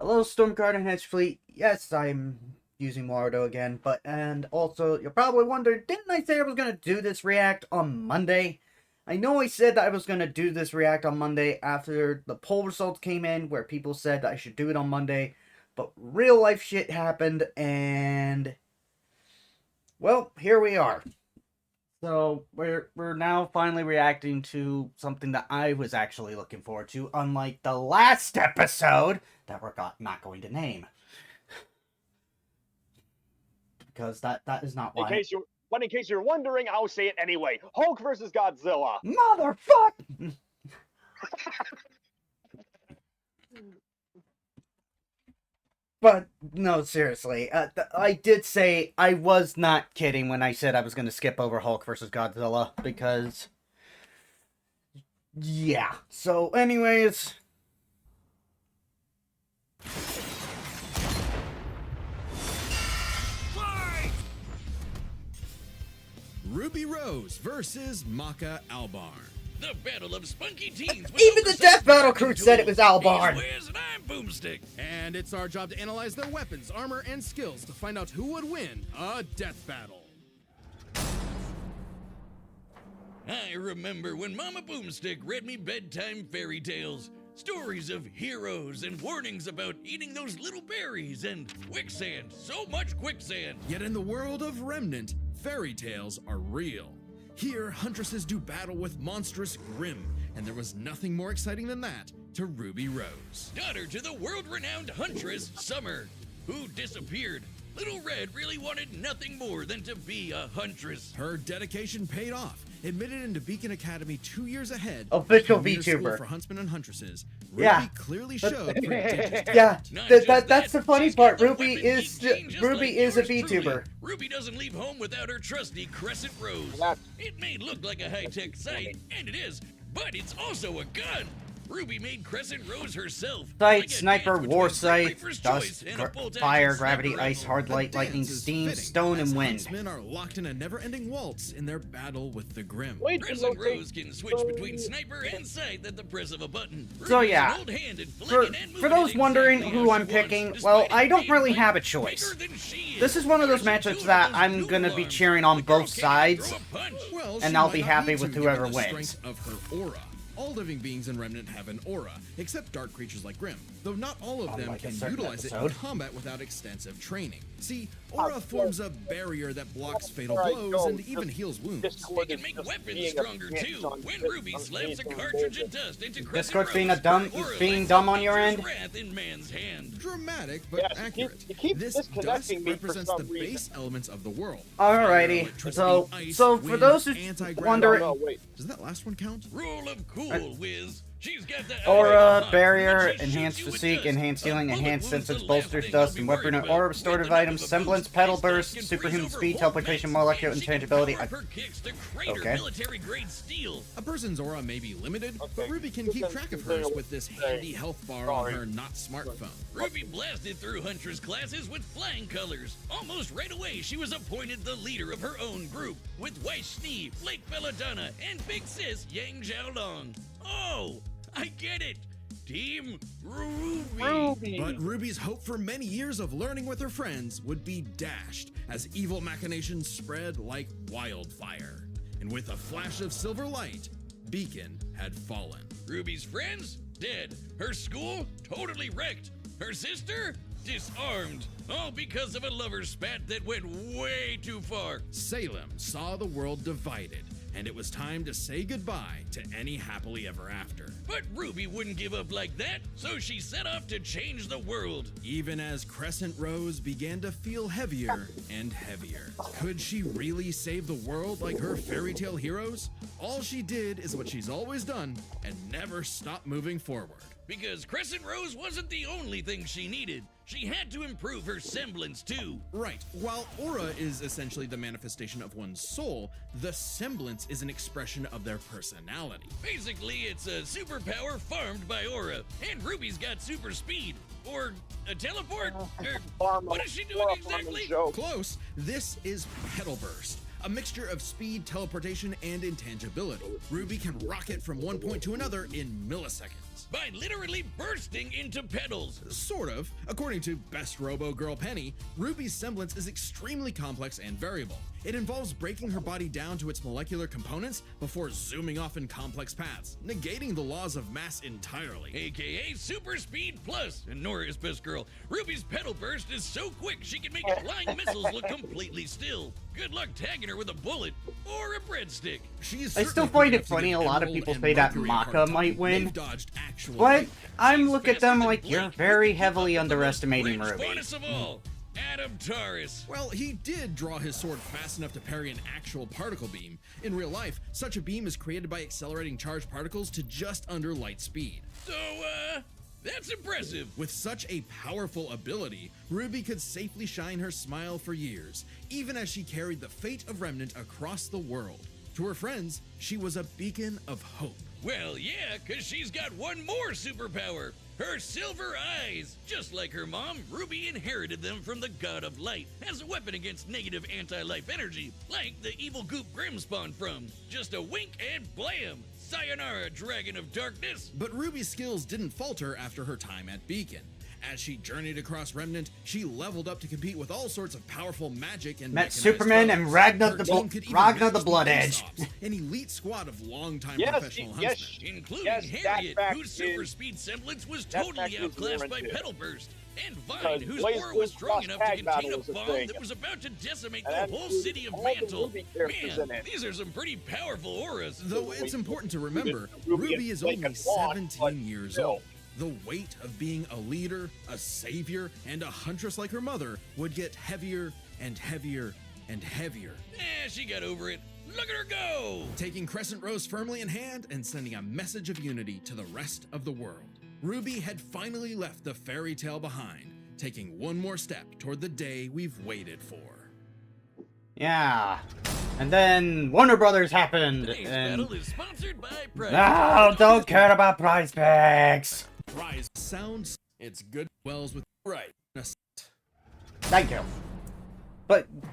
Hello, Stormguard and Hedge Fleet. Yes, I'm using Warudo again, and also, you're probably wondering, didn't I say I was going to do this react on Monday? I know I said that I was going to do this react on Monday after the poll results came in, where people said I should do it on Monday, but real life shit happened, and, well, here we are. So, we're now finally reacting to something that I was actually looking forward to, unlike the last episode that we're not going to name. Because that is not why. In case you're wondering, I'll say it anyway. Hulk versus Godzilla. Motherfucker! But, no, seriously, I did say I was not kidding when I said I was going to skip over Hulk versus Godzilla, because, yeah. So, anyways, Fight! Ruby Rose versus Maka Albarn. The battle of spunky teens. Even the Death Battle crew said it was Albarn. And I'm Boomstick. And it's our job to analyze their weapons, armor, and skills to find out who would win a death battle. I remember when Mama Boomstick read me bedtime fairy tales. Stories of heroes and warnings about eating those little berries and quicksand. So much quicksand. Yet in the world of Remnant, fairy tales are real. Here, huntresses do battle with monstrous Grimm, and there was nothing more exciting than that to Ruby Rose. Daughter to the world-renowned huntress, Summer, who disappeared. Little Red really wanted nothing more than to be a huntress. Her dedication paid off. Admitted into Beacon Academy 2 years ahead. Official Premier School VTuber. For huntsmen and huntresses. Ruby Yeah. clearly showed prodigious yeah, talent. that's the funny she's got part. the Ruby weapon is geek gene just a like yours VTuber. truly. Ruby doesn't leave home without her trusty Crescent Rose. It may look like a high-tech sight, and it is, but it's also a gun. Ruby made Crescent Rose herself. Sight, like a sniper, dance war between sight, Reaper's dust, Choice and a bolt-action fire, sniper gravity, rifle. ice, hard light, A lightning, dance is steam, fitting, stone, as and wind. huntsmen are locked in a never-ending waltz in their battle with the Grimm. Crescent Rose can switch between sniper and sight at the press of a button. So Ruby's yeah, an old hand at for flinging and moving those it wondering exactly who how I'm she picking, wants, well, despite I don't being really way have a choice. bigger than she This is one of those There's matchups two that those I'm noodle gonna be arms. cheering on The girl both can't even sides, throw a punch. Well, and she I'll might be not happy need with to, whoever given the wins. strength of her aura. All living beings in Remnant have an aura, except dark creatures like Grimm, though not all of them Unlike a can certain utilize it in episode. combat without extensive training. See, aura forms a barrier that blocks fatal Right, blows no, and even heals wounds. It can make weapons stronger too. When Ruby slaps a cartridge of dust into Crescent Discord's being Rose, a dumb- her aura being lights dumb up on your nature's end? wrath in man's hand. Dramatic, but Yes, accurate. you keep This dust disconnecting me for represents some the reason. base elements of the world. Alrighty, Fire, so electricity, ice, for wind, those who anti-gravity. wonder, No, wait. Does that last one count? Rule of cool, Wiz. She's got the aura, eye of barrier, when she enhanced shoots you with physique, dust. enhanced healing, A bullet enhanced wound's senses, the last bolsters thing dust, I'll and be weapon worried and about. aura, With restorative the knife items, of a semblance, boost, pedal ice dust burst, can superhuman freeze speed, over teleportation, whole molecular maps. She can intangibility. power up her kicks to crater Okay. military-grade steel. A person's aura may be limited, but Okay. Ruby can keep track of hers with this handy health bar on her not smartphone. Ruby blasted through Huntress classes with flying colors. Almost right away, she was appointed the leader of her own group, with Weiss Schnee, Lake Belladonna, and Big Sis Yang Xiaolong. Oh, I get it. Team Ruby. But Ruby's hope for many years of learning with her friends would be dashed as evil machinations spread like wildfire. And with a flash of silver light, Beacon had fallen. Ruby's friends? Dead. Her school? Totally wrecked. Her sister? Disarmed. All because of a lover's spat that went way too far. Salem saw the world divided, and it was time to say goodbye to any happily ever after. But Ruby wouldn't give up like that, so she set off to change the world. Even as Crescent Rose began to feel heavier and heavier. Could she really save the world like her fairy tale heroes? All she did is what she's always done and never stopped moving forward. Because Crescent Rose wasn't the only thing she needed. She had to improve her semblance too. Right, while aura is essentially the manifestation of one's soul, the semblance is an expression of their personality. Basically, it's a superpower farmed by aura, and Ruby's got super speed. Or a teleport? Or what is she doing exactly? Close, this is Pedal Burst. A mixture of speed, teleportation, and intangibility. Ruby can rocket from one point to another in milliseconds. senses. by literally bursting into petals. Sort of. According to Best Robo Girl Penny, Ruby's semblance is extremely complex and variable. It involves breaking her body down to its molecular components before zooming off in complex paths, negating the laws of mass entirely. AKA Super Speed Plus. And Nora is best girl. Ruby's petal burst is so quick she can make flying missiles look completely still. Good luck tagging her with a bullet or a breadstick. I still find it funny a lot of people say that Maka might win, but I'm looking at them like, you're very heavily underestimating Ruby. Bonus of all, Adam Taurus. Well, he did draw his sword fast enough to parry an actual particle beam. In real life, such a beam is created by accelerating charged particles to just under light speed. So, that's impressive. With such a powerful ability, Ruby could safely shine her smile for years, even as she carried the fate of Remnant across the world. To her friends, she was a beacon of hope. Well, yeah, because she's got one more superpower. Her silver eyes. Just like her mom, Ruby inherited them from the God of Light as a weapon against negative anti-life energy, like the evil goop Grim spawned from. Just a wink and blam! Sayonara, Dragon of Darkness! But Ruby's skills didn't falter after her time at Beacon. As she journeyed across Remnant, she leveled up to compete with all sorts of powerful magic and Met mechanized Superman foes. and Ragnar Her the team could even Ragnar the match Blood Ace Edge. Ops, an elite squad of longtime Yes, professional yes, huntsmen. Including Yes, that Harriet, fact whose super is- speed semblance was that totally fact is outclassed by warranted. Petal Burst, and Vine, Because whose Blaze aura was Blitz strong Cross enough to Tag contain Battle a was a bomb thing. that was about to decimate And the that whole included city of all the Mantle. Ruby characters Man, in it. these are some pretty powerful auras. Though it's important to remember, Ruby Ruby is and only Blake and Dawn, 17 but years still. old. The weight of being a leader, a savior, and a huntress like her mother would get heavier and heavier and heavier. She got over it. Look at her go! Taking Crescent Rose firmly in hand and sending a message of unity to the rest of the world. Ruby had finally left the fairy tale behind, taking one more step toward the day we've waited for. Yeah. And then Warner Brothers happened, Today's and battle is sponsored by Prize. no, don't care about prize packs. Rise sounds, it's good wells with right. Thank you.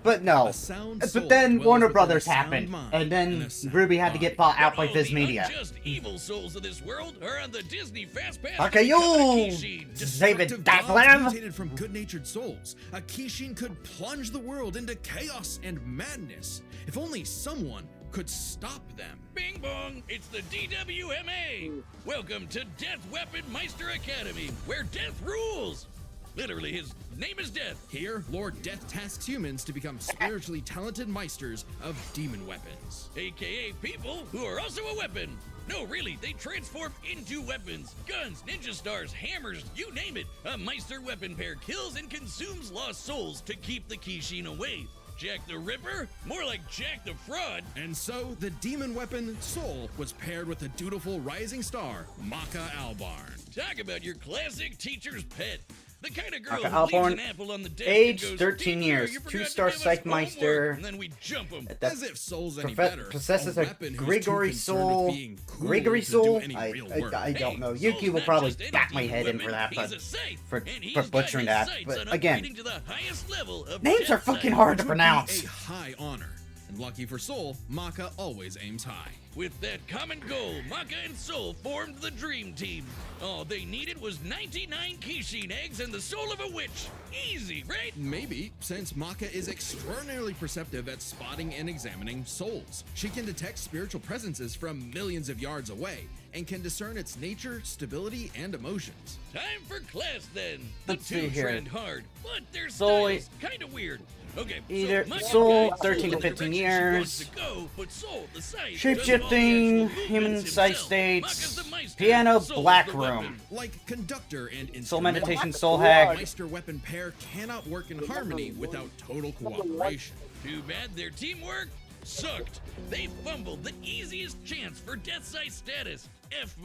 But no. A sound But soul then dwells Warner within a Brothers sound happened, mind and then a sound Ruby had to get bought out by All Viz the Media. unjust evil souls of this world are on the Disney Fast Pass. Okay, you, Kishin. David Destructive gods Dathlam. mutated from good-natured souls. A Kishin could plunge the world into chaos and madness. If only someone could stop them. Bing bong, it's the DWMA. Welcome to Death Weapon Meister Academy, where death rules. Literally, his name is Death. Here, Lord Death tasks humans to become spiritually talented meisters of demon weapons. AKA people who are also a weapon. No, really, they transform into weapons. Guns, ninja stars, hammers, you name it. A Meister weapon pair kills and consumes lost souls to keep the Kishin away. Jack the Ripper? More like Jack the Fraud. And so, the demon weapon, Soul, was paired with the dutiful rising star, Maka Albarn. Talk about your classic teacher's pet. The kind of girl Maka who leaves Albarn, an apple on the desk age and goes, 13 "Teacher, years, you forgot to 2-star give us Psych homework," Meister. and then we jump him. That As if Soul's any profe- better. possesses a weapon who's too Gregory concerned Soul. with being cool Gregory to do Soul? any I real work. don't know. Hey, Yuki Soul's will not probably just any bat my demon head in weapon, for that, he's but a Scythe, for and he's got butchering his that. sights But on again, upgrading to the highest level of names Death are fucking Sight. hard to Which would be pronounce. a high honor. And lucky for Soul, Maka always aims high. With that common goal, Maka and Soul formed the Dream Team. All they needed was 99 Kishin eggs and the soul of a witch. Easy, right? Maybe, since Maka is extraordinarily perceptive at spotting and examining souls. She can detect spiritual presences from millions of yards away, and can discern its nature, stability, and emotions. Time for class then. The Let's see two here. trend hard, but their Soul- styles kind of weird. Okay, Either so Maka Soul, guides 13 to Soul in the 15 direction she wants years. to go, but Soul, the Scythe, does Shapeshifting, all the actual human movements sight himself. states, Maka's the Meister, piano, Soul's black the room. weapon. Like conductor and instrument. Soul meditation, What? soul hack. Meister weapon pair cannot work in harmony without total cooperation. Too bad their teamwork sucked. They fumbled the easiest chance for Death Sight status, F-.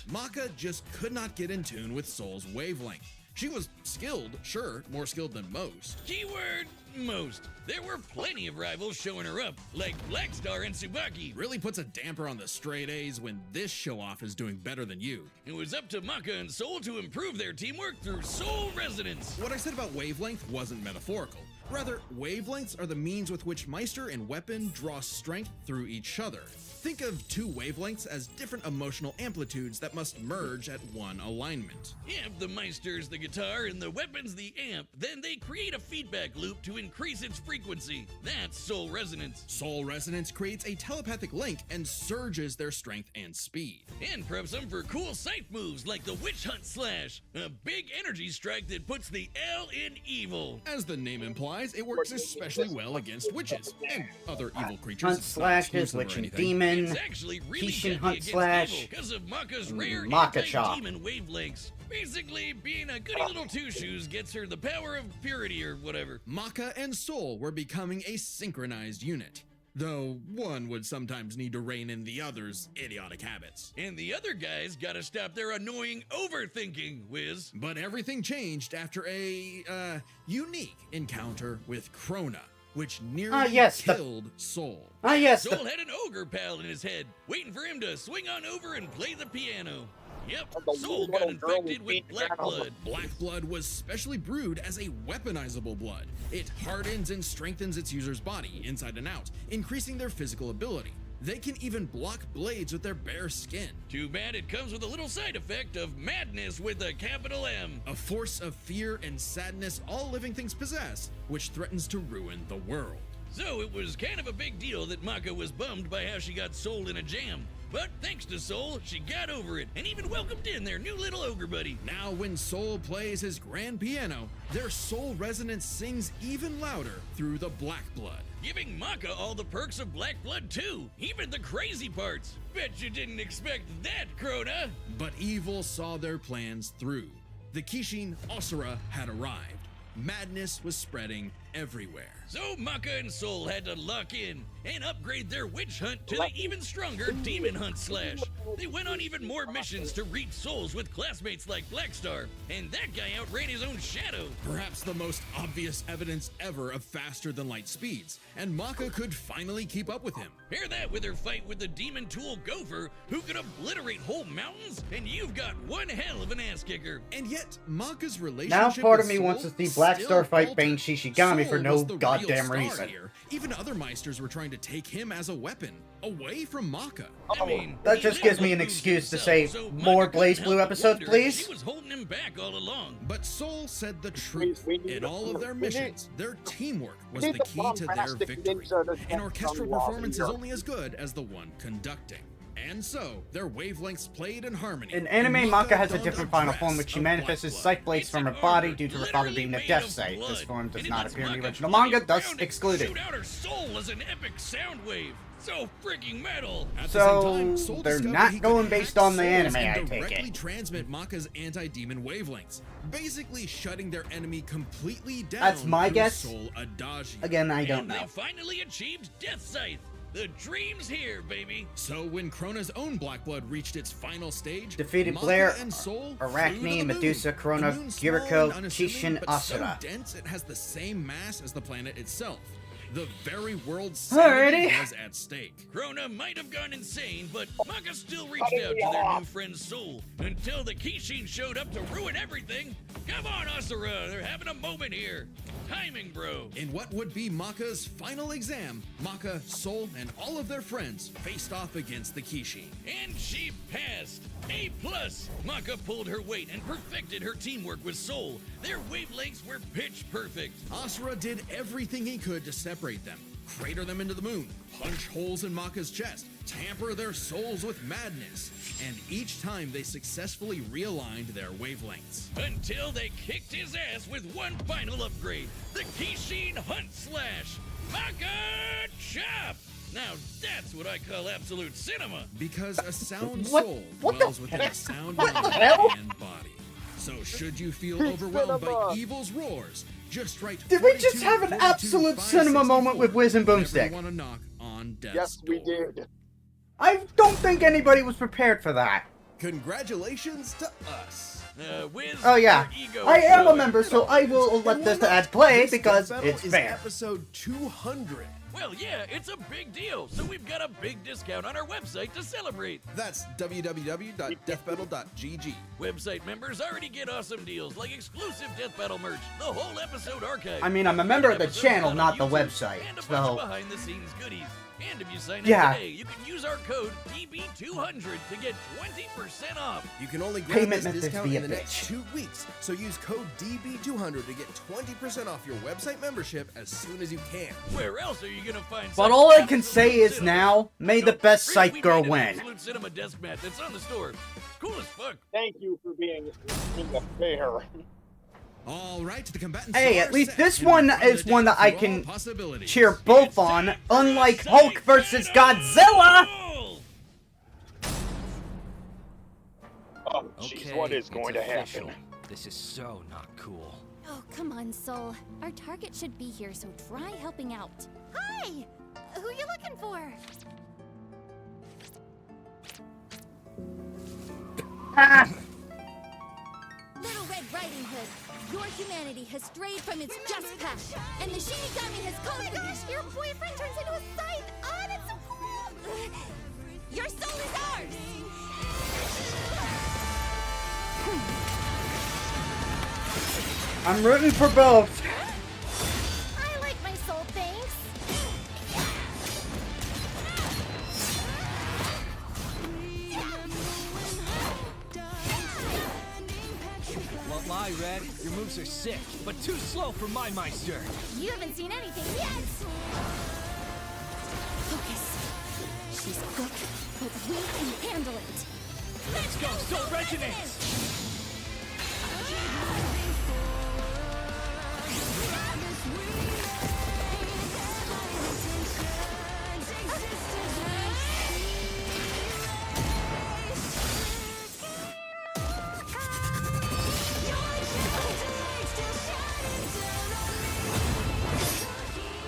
Maka just could not get in tune with Soul's wavelength. She was skilled, sure, more skilled than most. Keyword, most. There were plenty of rivals showing her up, like Blackstar and Tsubaki. Really puts a damper on the straight A's when this show-off is doing better than you. It was up to Maka and Soul to improve their teamwork through Soul Resonance. What I said about wavelength wasn't metaphorical. Rather, wavelengths are the means with which Meister and weapon draw strength through each other. Think of two wavelengths as different emotional amplitudes that must merge at one alignment. If the Meister's the guitar and the weapon's the amp, then they create a feedback loop to increase its frequency. That's soul resonance. Soul resonance creates a telepathic link and surges their strength and speed. And preps them for cool Sycthe moves like the Witch Hunt Slash, a big energy strike that puts the L in evil. As the name implies, it works especially well against witches and other evil creatures. Hunt Slash is Witch and Demon. It's actually really Kishin deadly Hunt against Slash. evil because of Maka's rare Maka Chop. anti-demon wavelengths. Basically, being a goody little two-shoes gets her the power of purity or whatever. Maka and Soul were becoming a synchronized unit, though one would sometimes need to rein in the other's idiotic habits. And the other guys gotta stop their annoying overthinking, Wiz. But everything changed after a, unique encounter with Krona, which nearly killed Soul. Soul had an ogre pal in his head, waiting for him to swing on over and play the piano. Yep, Soul got infected with black blood. Black blood was specially brewed as a weaponizable blood. It hardens and strengthens its user's body, inside and out, increasing their physical ability. They can even block blades with their bare skin. Too bad it comes with a little side effect of madness with a capital M. A force of fear and sadness all living things possess, which threatens to ruin the world. So it was kind of a big deal that Maka was bummed by how she got Soul in a jam. But thanks to Soul, she got over it and even welcomed in their new little ogre buddy. Now when Soul plays his grand piano, their soul resonance sings even louder through the black blood. Giving Maka all the perks of black blood too, even the crazy parts. Bet you didn't expect that, Krona. But evil saw their plans through. The Kishin Asura had arrived. Madness was spreading everywhere. So Maka and Soul had to lock in and upgrade their witch hunt to the even stronger demon hunt slash. They went on even more missions to reap souls with classmates like Blackstar, and that guy outran his own shadow. Perhaps the most obvious evidence ever of faster than light speeds, and Maka could finally keep up with him. Pair that with her fight with the demon tool Gopher, who could obliterate whole mountains, and you've got one hell of an ass kicker. And yet, Maka's relationship Now part of with me Soul wants to see still Blackstar fight faltered. Bane Shishigami for Soul no was the real goddamn star reason. here. Even other Meisters were trying to take him as a weapon, away from Maka. I mean, That he just lived gives me with an moves excuse to himself, say so more Maka couldn't Blaze help Blue but episodes, wonder if please. She was holding him back all along. But Soul said the truth. In all of their missions, their teamwork was we the need key the to their bombastic victory. ninja to An get orchestral some performance is love only as good as the one conducting. And so, their wavelengths played in harmony. In anime, and Maka has a donned different final dress form, which she of black manifests as blood. Sight Blades from her body due to her father being a death sight. This form does not appear in the original manga, thus excluded. Shoot out her soul as an epic sound wave. So freaking metal. At the same So, time, Soul they're discovered not he could going based hack on the souls anime, and I take directly it. transmit Maka's anti-demon wavelengths, basically shutting their enemy completely down. That's my through guess. Soul Adagio. Again, I don't And know. they finally achieved Death Scythe. The dream's here, baby. So when Krona's own black blood reached its final stage, Defeated Maka Blair, and Soul Arachne, flew to the moon. Medusa, Krona, The moon's small Kiriko, and unassuming, Kishin, but so Asura. dense it has the same mass as the planet itself. The very world's Alrighty. sanity was at stake. Krona might have gone insane, but Maka still reached out to their new friend's soul until the Kishin showed up to ruin everything. Come on, Asura, they're having a moment here. Timing, bro. In what would be Maka's final exam, Maka, Soul, and all of their friends faced off against the Kishin. And she passed. A+. Maka pulled her weight and perfected her teamwork with Soul. Their wavelengths were pitch perfect. Asura did everything he could to separate them, crater them into the moon, punch holes in Maka's chest, tamper their souls with madness, and each time they successfully realigned their wavelengths. Until they kicked his ass with one final upgrade, the Kishin Hunt Slash. Maka Chop! Now that's what I call absolute cinema. Because a sound What- soul what the dwells within a heck? sound What the mind hell? and body. So should you feel overwhelmed by evil's roars, just write Did we just 42, have an 42, absolute 5, cinema moment with Wiz and whenever you Boomstick? want to knock on death's Yes, we door. did. I don't think anybody was prepared for that. Congratulations to us. Wiz, Oh yeah, your ego I am a showing. member, so I will let this ad play because it's fair. Episode 200. Well, yeah, it's a big deal, so we've got a big discount on our website to celebrate. That's www.deathbattle.gg. Website members already get awesome deals like exclusive Death Battle merch, the whole episode archive. I mean, I'm a member of the episodes channel, out not on the YouTube, website, and a bunch so- of behind-the-scenes goodies. And if you sign up Yeah. today, you can use our code DB200 to get 20% off. You can only grab Payment this methods discount be in a the next bitch. 2 weeks, so use code DB200 to get 20% off your website membership as soon as you can. Where else are you gonna find? But such all I can absolute say is cinema? now, may the So, best really, Sycthe we girl made an win. Absolute Cinema desk mat that's on the store. Cool as fuck. Thank you for being in the fair. All right, the combatants Hey, are at least set, this and we one run is the one day that I through can all possibilities. cheer both on, unlike Hulk versus Godzilla! Oh, jeez, what is going to happen? This is so not cool. Oh, come on, Soul. Our target should be here, so try helping out. Hi! Who you looking for? Ah, Little Red Riding Hood. Your humanity has strayed from its just path, and the Shinigami has called you. Oh my gosh, your boyfriend turns into a scythe! Oh, that's so cool! Your soul is ours! I'm rooting for both. I like my soul, thanks. Won't lie, Red. Your moves are sick, but too slow for my Meister. You haven't seen anything yet! Focus. She's quick, but we can handle it. Let's go, Soul Resonance!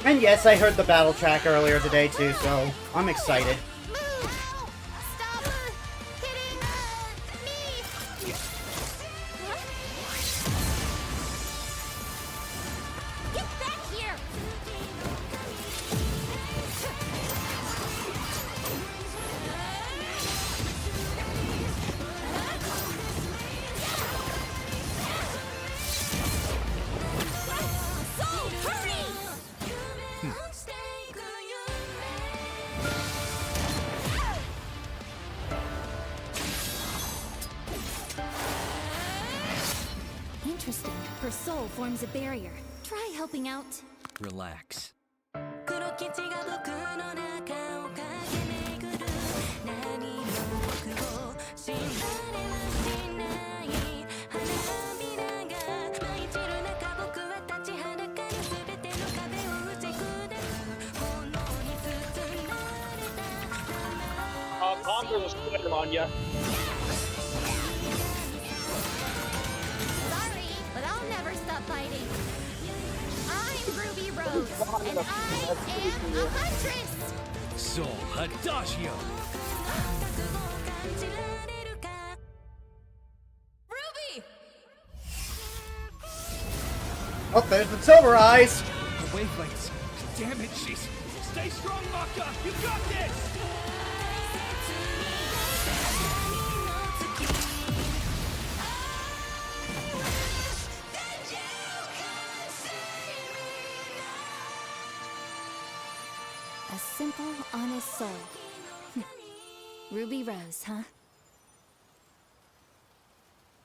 And yes, I heard the battle track earlier today too, so I'm excited. Move! Stop her hitting me! What? Get back here! Soul, hurry! Interesting. Her soul forms a barrier. Try helping out. Relax. Tom, there's a spider on you. Sorry, but I'll never stop fighting. I'm Ruby Rose, and I am a huntress! Soul Adagio! Ruby! Oh, there's the Silver Eyes! The wavelengths. Damn it, she's... Stay strong, Maka! You got this! A simple, honest soul. Ruby Rose, huh?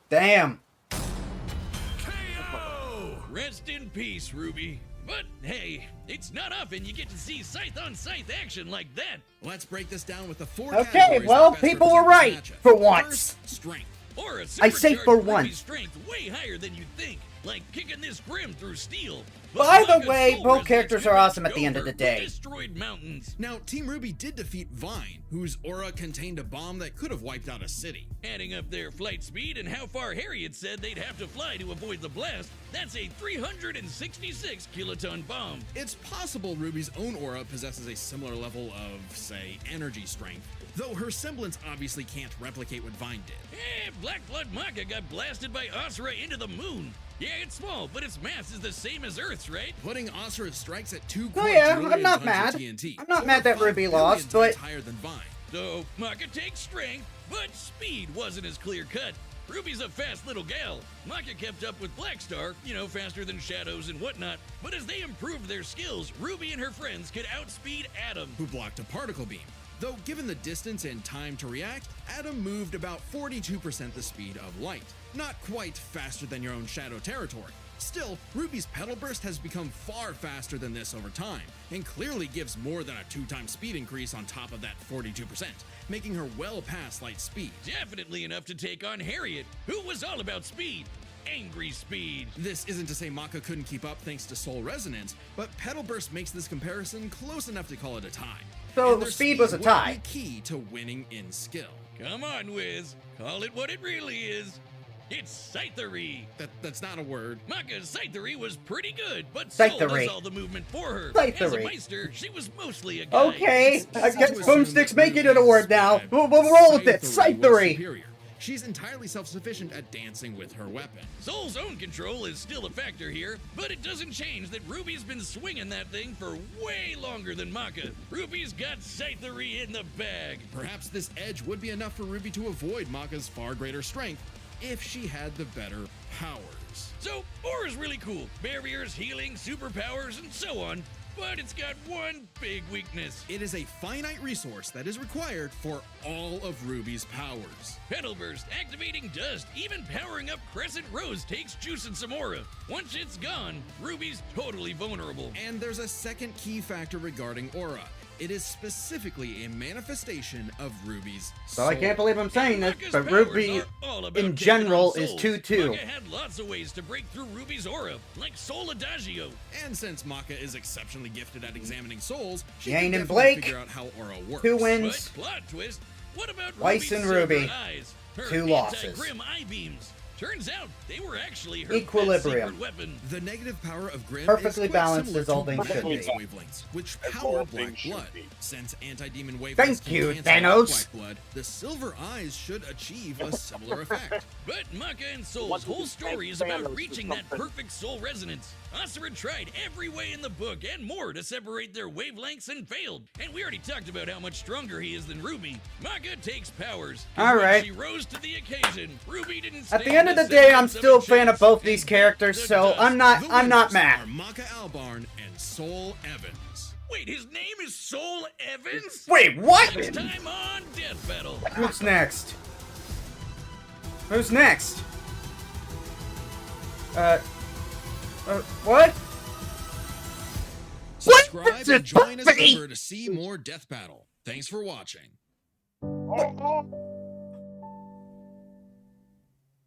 Damn. KO! Rest in peace, Ruby. But hey, it's not often you get to see Sycthe on Sycthe action like that. Let's break this down with the 4 Okay, categories well, that best people were represent right, this matchup. for once. First, strength. Or a I say for supercharged once. Ruby strength way higher than you'd think, like kicking this grim through steel. By the Maka's way, soul both resonance characters are took awesome at the end of over the day. with Destroyed mountains. Now, Team Ruby did defeat Vine, whose aura contained a bomb that could have wiped out a city. Adding up their flight speed and how far Harriet said they'd have to fly to avoid the blast, that's a 366 kiloton bomb. It's possible Ruby's own aura possesses a similar level of, say, energy strength, though her semblance obviously can't replicate what Vine did. Black Blood Maka got blasted by Asura into the moon. Yeah, it's small, but its mass is the same as Earth's, right? Putting Asura's strikes at 2 Oh yeah, quadrillion I'm not tons mad. of TNT, I'm not or mad that 5 Ruby billion lost, times but higher than Vine. So, Maka takes strength, but speed wasn't as clear cut. Ruby's a fast little gal. Maka kept up with Black Star, faster than shadows and whatnot. But as they improved their skills, Ruby and her friends could outspeed Adam, who blocked a particle beam. Though given the distance and time to react, Adam moved about 42% the speed of light. Not quite faster than your own shadow territory. Still, Ruby's Petal Burst has become far faster than this over time, and clearly gives more than a 2-time speed increase on top of that 42%, making her well past light speed. Definitely enough to take on Harriet, who was all about speed. Angry speed. This isn't to say Maka couldn't keep up thanks to Soul Resonance, but Petal Burst makes this comparison close enough to call it a tie. So And their speed was a would tie. be key to winning in skill. Come on, Wiz. Call it what it really is. It's Sycthe. That's not a word. Maka's Sycthe was pretty good, but Soul Sycthe. does all the movement for her. Sycthe. As a Meister, she was mostly a guy. Okay, I Easy guess to assume Boomstick's that making it a Ruby's word now. bad, We'll roll with it. Sycthe was Sycthe. superior. She's entirely self-sufficient at dancing with her weapon. Soul's own control is still a factor here, but it doesn't change that Ruby's been swinging that thing for way longer than Maka. Ruby's got Sycthe in the bag. Perhaps this edge would be enough for Ruby to avoid Maka's far greater strength if she had the better powers. So, Aura's really cool. Barriers, healing, superpowers, and so on. But it's got one big weakness. It is a finite resource that is required for all of Ruby's powers. Petal Burst, activating Dust, even powering up Crescent Rose takes juice and some aura. Once it's gone, Ruby's totally vulnerable. And there's a second key factor regarding aura. It is specifically a manifestation of Ruby's So I soul. can't believe I'm saying this, Maka's but powers Ruby are all about in taking general on is souls. 2-2. Maka had lots of ways to break through Ruby's aura, like Soul Adagio. And since Maka is exceptionally gifted at examining souls, she Yang can and definitely Blake, figure out how aura works. 2 wins. But plot twist, what about Weiss Ruby's and Ruby, silver eyes? Her 2 losses. anti-grim eye beams. Turns out they were actually her Equilibrium. best secret weapon. The negative power of Grim Perfectly is quite balanced similar as all to things should Buffy's be. wavelengths, which As power all Black things should Blood. be. Since anti-demon wavelengths Thank can you, cancel out Thanos. Black Blood, the silver eyes should achieve a similar effect. But Maka and Soul's What whole did you story is think about Thanos reaching or that something? perfect soul resonance. Asura tried every way in the book and more to separate their wavelengths and failed. And we already talked about how much stronger he is than Ruby. Maka takes powers. 'Cause All when right. She rose to the occasion. Ruby didn't At stand the end of the a day, I'm semblance still a of fan of chance. both these And characters, the so dust. I'm not The mad. are Maka Albarn and Soul Evans. Wait, his name is Soul Evans? Wait, what? Next time on Death Battle. Who's next? Who's next? What? Subscribe This and is join us Buffy! over to see more Death Battle. Thanks for watching.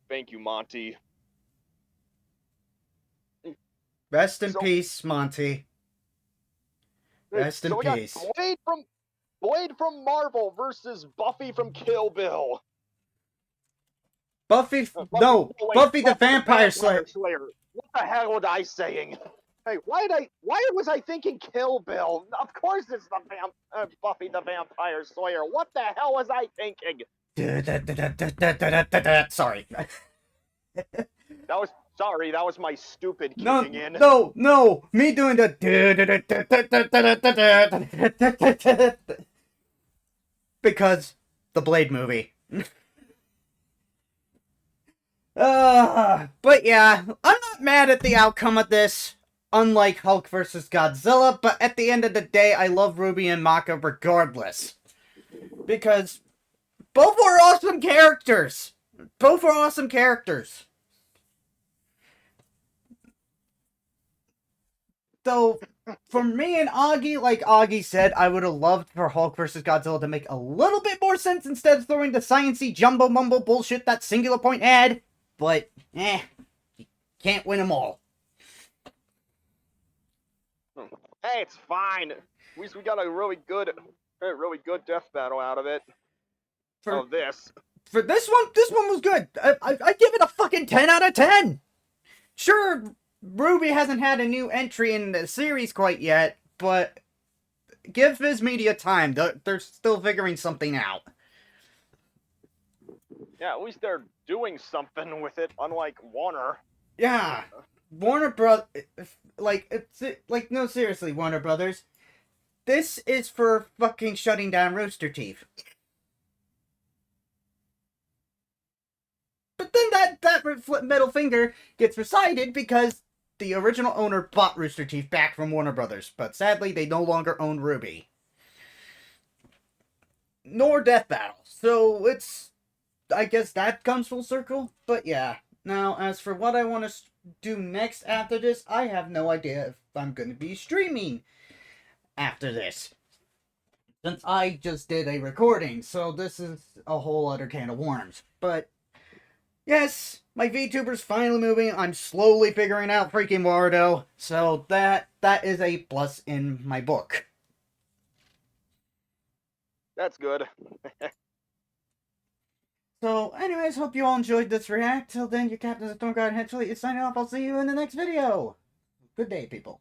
Thank you, Monty. Rest in So- peace, Monty. Rest in so we got peace. Blade from Marvel versus Buffy from Kill Bill. Buffy, Buffy- no, oh, wait, Buffy the Vampire Slayer. What the hell was I saying? Hey, why was I thinking Kill Bill? Of course it's the Buffy the Vampire Slayer. What the hell was I thinking? Sorry. That was my stupid No, kicking in. no, me doing the because the Blade movie. But yeah, I'm not mad at the outcome of this. Unlike Hulk vs. Godzilla, but at the end of the day, I love Ruby and Maka regardless. Because both were awesome characters. Both were awesome characters. Though, for me and Augie, like Augie said, I would have loved for Hulk vs. Godzilla to make a little bit more sense instead of throwing the sciencey jumbo mumbo bullshit that Singular Point had. But, you can't win them all. Hey, it's fine. At least we got a really good death battle out of it. For This. this one was good. I give it a fucking 10 out of 10. Sure, Ruby hasn't had a new entry in the series quite yet, but give Viz Media time. They're still figuring something out. Yeah, at least they're doing something with it, unlike Warner. Yeah, Warner no, seriously, Warner Brothers. This is for fucking shutting down Rooster Teeth. But then that middle finger gets recited because the original owner bought Rooster Teeth back from Warner Brothers. But sadly, they no longer own Ruby. Nor Death Battle. So it's... I guess that comes full circle. But yeah. Now, as for what I want to do next after this, I have no idea if I'm going to be streaming after this. Since I just did a recording, so this is a whole other can of worms. But, yes, my VTuber's finally moving. I'm slowly figuring out freaking Warudo. So that is a plus in my book. That's good. So, anyways, hope you all enjoyed this react. Till then, your Captain of the Storm God Hedgewolf is signing off. I'll see you in the next video. Good day, people.